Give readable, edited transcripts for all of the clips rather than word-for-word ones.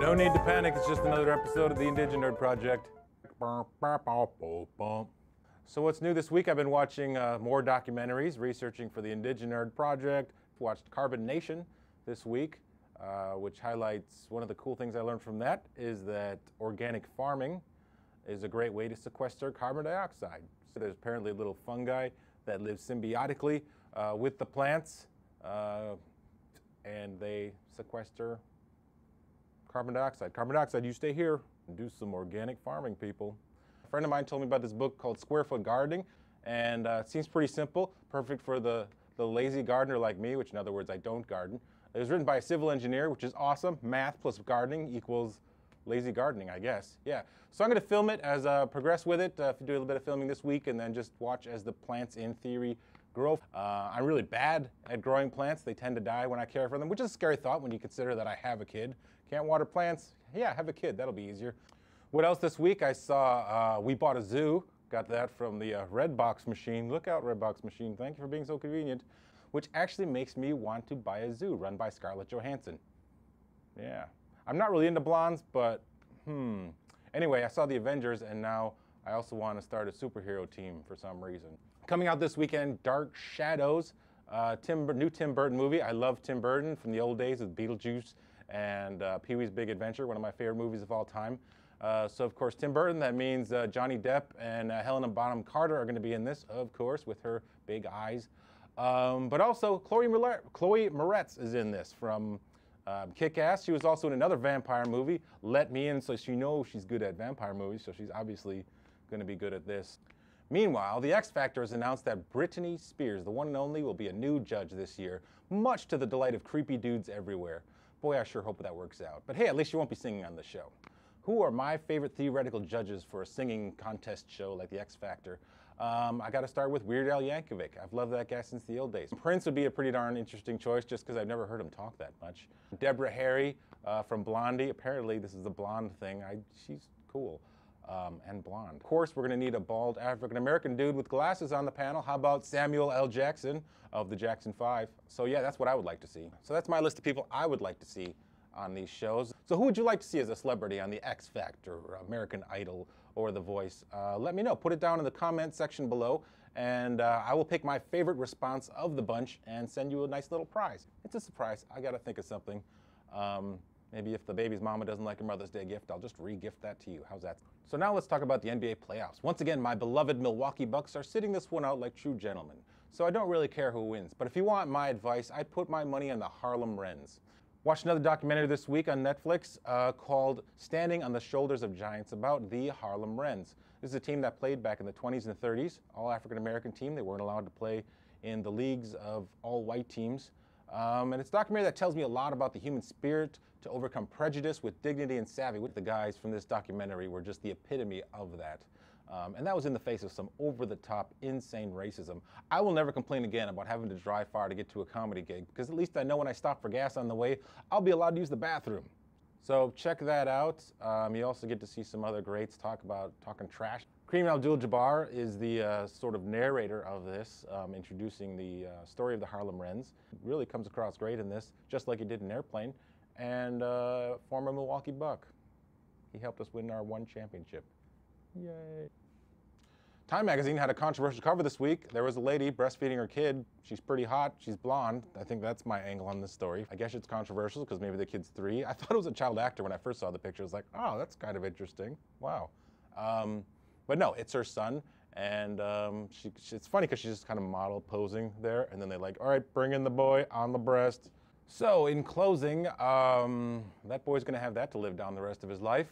No need to panic, it's just another episode of the Indiginerd Project. So what's new this week? I've been watching more documentaries, researching for the Indiginerd Project. Watched Carbon Nation this week, which highlights one of the cool things I learned from that is that organic farming is a great way to sequester carbon dioxide. So there's apparently little fungi that live symbiotically with the plants, and they sequester carbon dioxide. Carbon dioxide, you stay here and do some organic farming, people. A friend of mine told me about this book called Square Foot Gardening, and it seems pretty simple, perfect for the lazy gardener like me, which in other words, I don't garden. It was written by a civil engineer, which is awesome. Math plus gardening equals lazy gardening, I guess. Yeah. So I'm going to film it as I progress with it, do a little bit of filming this week, and then just watch as the plants in theory grow. I'm really bad at growing plants. They tend to die when I care for them, which is a scary thought when you consider that I have a kid. Can't water plants? Yeah, have a kid. That'll be easier. What else this week? I saw We Bought a Zoo. Got that from the Redbox machine. Look out, Redbox machine. Thank you for being so convenient. Which actually makes me want to buy a zoo run by Scarlett Johansson. Yeah. I'm not really into blondes, but Anyway, I saw The Avengers, and now I also want to start a superhero team for some reason. Coming out this weekend, Dark Shadows, new Tim Burton movie. I love Tim Burton from the old days with Beetlejuice and Pee-wee's Big Adventure, one of my favorite movies of all time. So of course, Tim Burton, that means Johnny Depp and Helena Bonham Carter are going to be in this, of course, with her big eyes. But also, Chloe Moretz is in this from Kick-Ass. She was also in another vampire movie, Let Me In, so she knows she's good at vampire movies, so she's obviously going to be good at this. Meanwhile, the X Factor has announced that Britney Spears, the one and only, will be a new judge this year, much to the delight of creepy dudes everywhere. Boy, I sure hope that works out. But hey, at least you won't be singing on the show. Who are my favorite theoretical judges for a singing contest show like the X Factor? I got to start with Weird Al Yankovic. I've loved that guy since the old days. Prince would be a pretty darn interesting choice just because I've never heard him talk that much. Deborah Harry from Blondie. Apparently this is a blonde thing. She's cool and blonde. Of course, we're going to need a bald African-American dude with glasses on the panel. How about Samuel L. Jackson of the Jackson 5? So yeah, that's what I would like to see. So that's my list of people I would like to see on these shows. So who would you like to see as a celebrity on the X Factor, or American Idol, or The Voice? Let me know. Put it down in the comment section below, and I will pick my favorite response of the bunch and send you a nice little prize. It's a surprise. I got to think of something. Maybe if the baby's mama doesn't like her Mother's Day gift, I'll just re-gift that to you. How's that? So now let's talk about the NBA playoffs. Once again, my beloved Milwaukee Bucks are sitting this one out like true gentlemen. So I don't really care who wins. But if you want my advice, I'd put my money on the Harlem Rens. Watched another documentary this week on Netflix called Standing on the Shoulders of Giants about the Harlem Rens. This is a team that played back in the 20s and 30s, all African-American team. They weren't allowed to play in the leagues of all white teams. And it's a documentary that tells me a lot about the human spirit to overcome prejudice with dignity and savvy. The guys from this documentary were just the epitome of that. And that was in the face of some over-the-top, insane racism. I will never complain again about having to drive far to get to a comedy gig, because at least I know when I stop for gas on the way, I'll be allowed to use the bathroom. So check that out. You also get to see some other greats talking trash. Kareem Abdul-Jabbar is the sort of narrator of this, introducing the story of the Harlem Rens. Really comes across great in this, just like he did in Airplane. And former Milwaukee Buck. He helped us win our one championship. Yay. Time magazine had a controversial cover this week. There was a lady breastfeeding her kid. She's pretty hot. She's blonde. I think that's my angle on this story. I guess it's controversial because maybe the kid's 3. I thought it was a child actor when I first saw the picture. I was like, oh, that's kind of interesting. Wow. But no, it's her son. And it's funny because she's just kind of model posing there. And then they're like, all right, bring in the boy on the breast. So in closing, that boy's going to have that to live down the rest of his life.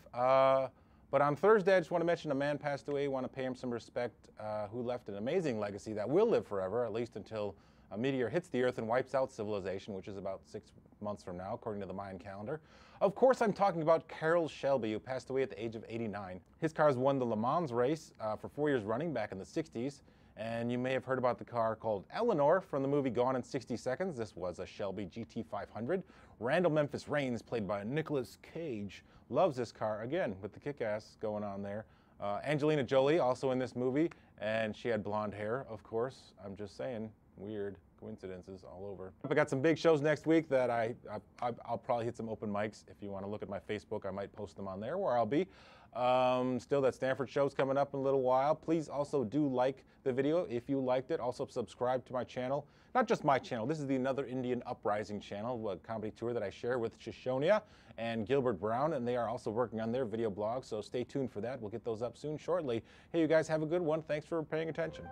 But on Thursday, I just want to mention a man passed away. I want to pay him some respect, who left an amazing legacy that will live forever, at least until a meteor hits the Earth and wipes out civilization, which is about 6 months from now, according to the Mayan calendar. Of course, I'm talking about Carroll Shelby, who passed away at the age of 89. His cars won the Le Mans race for 4 years running back in the 60s. And you may have heard about the car called Eleanor from the movie Gone in 60 Seconds. This was a Shelby GT500. Randall Memphis Raines, played by Nicolas Cage, loves this car, again, with the kick-ass going on there. Angelina Jolie, also in this movie, and she had blonde hair, of course. I'm just saying, weird. Coincidences all over. I got some big shows next week that I'll probably hit some open mics. If you want to look at my Facebook, I might post them on there where I'll be. Still, that Stanford show's coming up in a little while. Please also do like the video if you liked it. Also subscribe to my channel. Not just my channel. This is the Another Indian Uprising channel, a comedy tour that I share with Shoshonia and Gilbert Brown, and they are also working on their video blog, so stay tuned for that. We'll get those up soon, shortly. Hey, you guys have a good one. Thanks for paying attention.